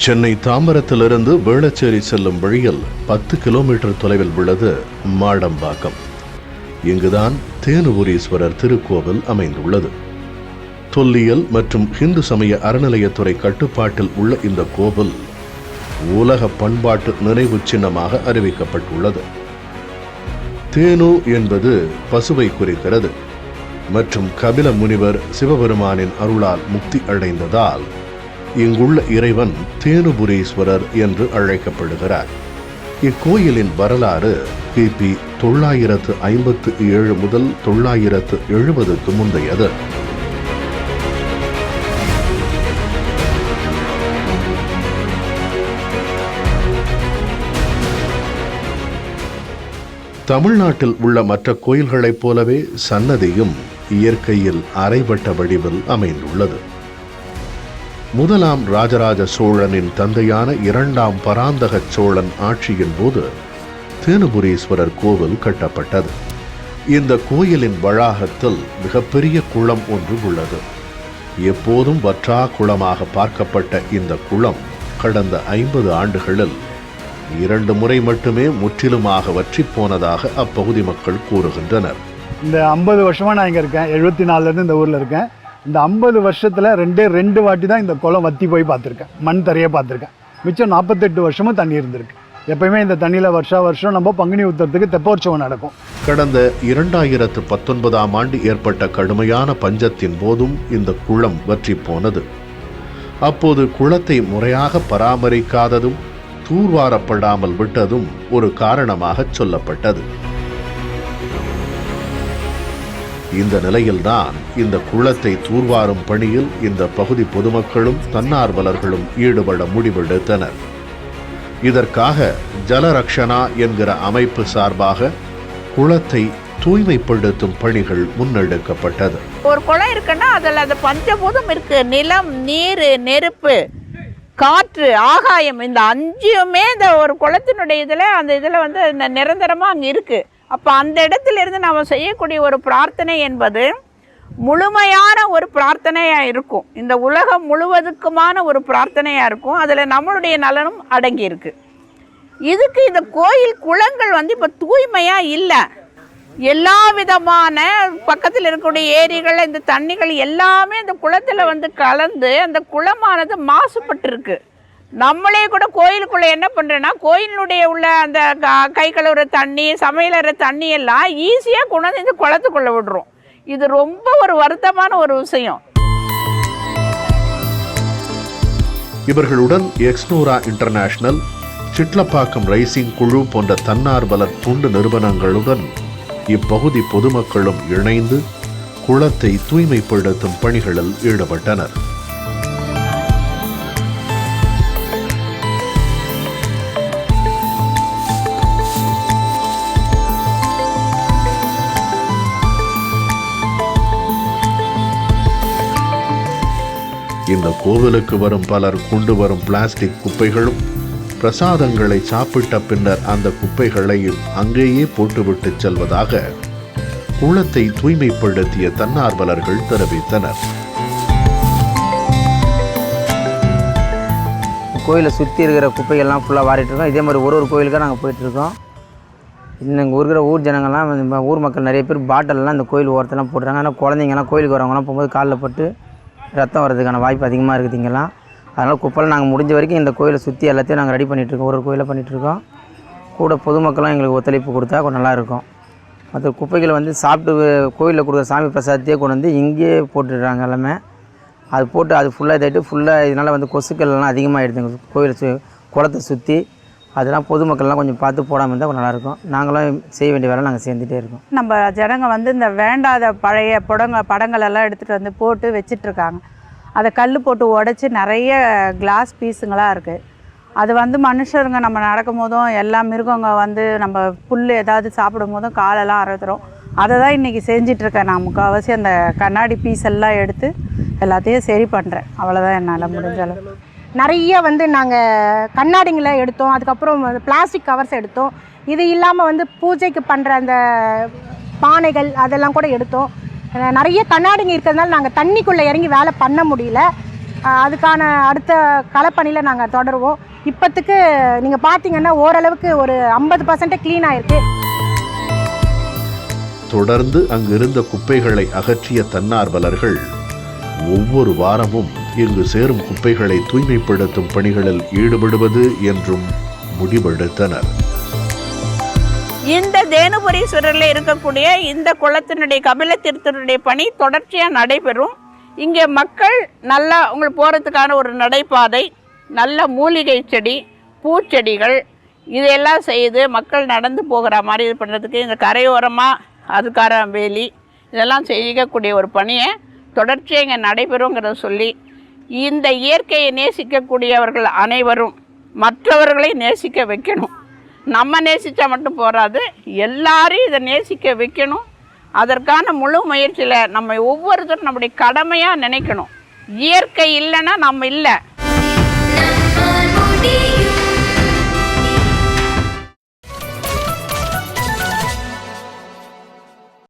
சென்னை தாம்பரத்திலிருந்து வேளச்சேரி செல்லும் வழியில் 10 கிலோமீட்டர் தொலைவில் உள்ளது மாடம்பாக்கம். இங்குதான் தேனுபுரீஸ்வரர் திருக்கோவில் அமைந்துள்ளது. தொல்லியல் மற்றும் இந்து சமய அறநிலையத்துறை கட்டுப்பாட்டில் உள்ள இந்த கோவில் உலக பண்பாட்டு நினைவு சின்னமாக அறிவிக்கப்பட்டுள்ளது. தேனு என்பது பசுவை குறிக்கிறது மற்றும் கபில முனிவர் சிவபெருமானின் அருளால் முக்தி அடைந்ததால் இங்குள்ள இறைவன் தேனுபுரீஸ்வரர் என்று அழைக்கப்படுகிறார். இக்கோயிலின் வரலாறு கிபி 957 முதல் 970 முந்தையது. தமிழ்நாட்டில் உள்ள மற்ற கோயில்களைப் போலவே சன்னதியும் இயற்கையில் அரைவட்ட வடிவில் அமைந்துள்ளது. முதலாம் ராஜராஜ சோழனின் தந்தையான 2ஆம் பராந்தக சோழன் ஆட்சியின் போது தேனுபுரீஸ்வரர் கோவில் கட்டப்பட்டது. இந்த கோயிலின் வளாகத்தில் மிகப்பெரிய குளம் ஒன்று உள்ளது. எப்போதும் வற்றா குளமாக பார்க்கப்பட்ட இந்த குளம் கடந்த 50 ஆண்டுகளில் 2 முறை மட்டுமே முற்றிலுமாக வற்றி போனதாக அப்பகுதி மக்கள் கூறுகின்றனர். இந்த 50 வருஷமா நான் இங்கே இருக்கேன். 74லேருந்து இந்த ஊரில் இருக்கேன். இந்த 50 வருஷத்தில் ரெண்டு வாட்டி தான் இந்த குளம் வற்றி போய் பார்த்துருக்கேன். மண் தரையை பார்த்துருக்கேன். மிச்சம் 48 வருஷமும் தண்ணி இருந்திருக்கு. எப்பயுமே இந்த தண்ணியில் வருஷம் நம்ம பங்குனி உத்தரத்துக்கு தெப்போற்சவம் நடக்கும். கடந்த 2019ஆம் ஆண்டு ஏற்பட்ட கடுமையான பஞ்சத்தின் போதும் இந்த குளம் வற்றி போனது. அப்போது குளத்தை முறையாக பராமரிக்காததும் தூர்வாரப்படாமல் விட்டதும் ஒரு காரணமாக சொல்லப்பட்டது. இந்த நிலையில்தான் இந்த குளத்தை தூர்வாரும் பணியில் இந்த பகுதி பொதுமக்களும் தன்னார்வலர்களும் ஈடுபட முடிவெடுத்தனர். இதற்காக ஜலரக்ஷனா என்கிற அமைப்பு சார்பாக குளத்தை தூய்மைப்படுத்தும் பணிகள் முன்னெடுக்கப்பட்டது. ஒரு குளம் இருக்குன்னா அதில் அந்த பஞ்சபூதம் இருக்கு. நிலம், நீர், நெருப்பு, காற்று, ஆகாயம், இந்த 5மே இந்த ஒரு குளத்தினுடைய இதில் வந்து நிரந்தரமாக அங்கே இருக்கு. அப்போ அந்த இடத்திலிருந்து நாம் செய்யக்கூடிய ஒரு பிரார்த்தனை என்பது முழுமையான ஒரு பிரார்த்தனையாக இருக்கும். இந்த உலகம் முழுவதுக்குமான ஒரு பிரார்த்தனையாக இருக்கும். அதில் நம்மளுடைய நலனும் அடங்கி இருக்கு. இதுக்கு இந்த கோயில் குளங்கள் வந்து இப்போ தூய்மையாக இல்லை. எல்லா விதமான பக்கத்தில் இருக்கக்கூடிய ஏரிகள், இந்த தண்ணிகள் எல்லாமே இந்த குளத்தில் வந்து கலந்து அந்த குளமானது மாசுபட்டிருக்கு. நம்மளே கூட கோயிலுக்குள்ளே என்ன பண்ணுறேன்னா, கோயிலுடைய உள்ள அந்த கை கழுவுற தண்ணி, சமையலற தண்ணி எல்லாம் ஈஸியாக கொண்டாந்து இந்த குளத்துக்குள்ளே விடுறோம். இது ரொம்ப ஒரு வருத்தமான ஒரு விஷயம். இவர்களுடன் எக்ஸ்னோரா இன்டர்நேஷனல், சிட்லப்பாக்கம் ரைசிங் குழு போன்ற தன்னார்வலர் தொண்டு நிறுவனங்களுடன் இப்பகுதி பொதுமக்களும் இணைந்து குளத்தை தூய்மைப்படுத்தும் பணிகளில் ஈடுபட்டனர். இந்த கோவிலுக்கு வரும் பலர் கொண்டு வரும் பிளாஸ்டிக் குப்பைகளும் பிரசாதங்களை சாப்பிட்ட பின்னர் அந்த குப்பைகளையும் அங்கேயே போட்டுவிட்டு செல்வதாக குளத்தை தூய்மைப்படுத்திய தன்னார்வலர்கள் தெரிவித்தனர். கோயிலை சுற்றி இருக்கிற குப்பைகள்லாம் ஃபுல்லாக வாரிட்டு இருக்கோம். இதே மாதிரி ஒரு கோயிலுக்காக நாங்கள் போயிட்டுருக்கோம். இன்னும் இங்கே இருக்கிற ஊர் ஜனங்கள்லாம், ஊர் மக்கள் நிறைய பேர் பாட்டிலெலாம் இந்த கோயில் ஓரத்தெல்லாம் போட்டுறாங்க. ஆனால் குழந்தைங்கலாம் கோயிலுக்கு வரவங்கலாம் போகும்போது காலில் பட்டு ரத்தம் வர்றதுக்கான வாய்ப்பு அதிகமாக இருக்குது இங்கெல்லாம். அதனால் குப்பைலாம் நாங்கள் முடிஞ்ச வரைக்கும் இந்த கோயிலை சுற்றி எல்லாத்தையும் நாங்கள் ரெடி பண்ணிகிட்ருக்கோம். ஒரு கோயிலை பண்ணிகிட்ருக்கோம். கூட பொதுமக்களும் எங்களுக்கு ஒத்துழைப்பு கொடுத்தா கொஞ்சம் நல்லாயிருக்கும். மற்ற குப்பைகளை வந்து சாப்பிட்டு கோயிலில் கொடுக்குற சாமி பிரசாதத்தையே கொண்டு வந்து இங்கேயே போட்டுடுறாங்க எல்லாமே. அது போட்டு அது ஃபுல்லாக இதாகிட்டு ஃபுல்லாக இதனால் வந்து கொசுக்கள்லாம் அதிகமாகிடுதுங்க கோயிலை குளத்தை சுற்றி. அதெல்லாம் பொதுமக்கள்லாம் கொஞ்சம் பார்த்து போடாமல் இருந்தால் கொஞ்சம் நல்லாயிருக்கும். நாங்களும் செய்ய வேண்டிய வேலை நாங்கள் சேர்ந்துகிட்டே இருக்கோம். நம்ம ஜனங்க வந்து இந்த வேண்டாத பழைய படங்களெல்லாம் எடுத்துகிட்டு வந்து போட்டு வச்சிட்ருக்காங்க. அதை கல் போட்டு உடச்சி நிறைய கிளாஸ் பீஸுங்களாக இருக்குது. அது வந்து மனுஷருங்க நம்ம நடக்கும் போதும் எல்லா மிருகங்க வந்து நம்ம புல் ஏதாவது சாப்பிடும் போதும் காலெல்லாம் அறுத்துரும். அதை தான் இன்றைக்கி செஞ்சிட்ருக்கேன். நான் முக்கால்வாசி அந்த கண்ணாடி பீஸ் எல்லாம் எடுத்து எல்லாத்தையும் சரி பண்ணுறேன். அவ்வளோதான் என்னால் முடிஞ்ச அளவு. நிறைய வந்து நாங்கள் கண்ணாடிங்களை எடுத்தோம். அதுக்கப்புறம் பிளாஸ்டிக் கவர்ஸ் எடுத்தோம். இது இல்லாமல் வந்து பூஜைக்கு பண்ணுற அந்த பானைகள் அதெல்லாம் கூட எடுத்தோம். நிறைய கண்ணாடிங்க இருக்கிறதுனால நாங்கள் தண்ணிக்குள்ளே இறங்கி வேலை பண்ண முடியல. அதுக்கான அடுத்த களப்பணியில் நாங்கள் தொடருவோம். இப்போத்துக்கு நீங்கள் பார்த்தீங்கன்னா ஓரளவுக்கு ஒரு 50% க்ளீன் ஆயிருக்கு. தொடர்ந்து அங்கிருந்த குப்பைகளை அகற்றிய தன்னார்வலர்கள் ஒவ்வொரு வாரமும் இங்கு சேரும் குப்பைகளை தூய்மைப்படுத்தும் பணிகளில் ஈடுபடுவது என்றும் முடிவெடுத்தனர். இந்த தேனுபுரீஸ்வரரில் இருக்கக்கூடிய இந்த குளத்தினுடைய கபில தீர்த்தனுடைய பணி தொடர்ச்சியாக நடைபெறும். இங்கே மக்கள் நல்லா உங்களுக்கு போகிறதுக்கான ஒரு நடைபாதை, நல்ல மூலிகை செடி, பூச்செடிகள் இதையெல்லாம் செய்து மக்கள் நடந்து போகிற மாதிரி இது பண்ணுறதுக்கு இந்த கரையோரமாக அதுக்கார வேலி இதெல்லாம் செய்யக்கூடிய ஒரு பணியை தொடர்ச்சியாக இங்கே நடைபெறுங்கிறத சொல்லி, இந்த இயற்கையை நேசிக்கக்கூடியவர்கள் அனைவரும் மற்றவர்களை நேசிக்க வைக்கணும். நம்ம நேசித்தா மட்டும் போகாது, எல்லாரையும் இதை நேசிக்க வைக்கணும். அதற்கான முழு முயற்சியில் நம்ம ஒவ்வொருத்தரும் நம்முடைய கடமையாக நினைக்கணும். இயற்கை இல்லைன்னா நம்ம இல்லை.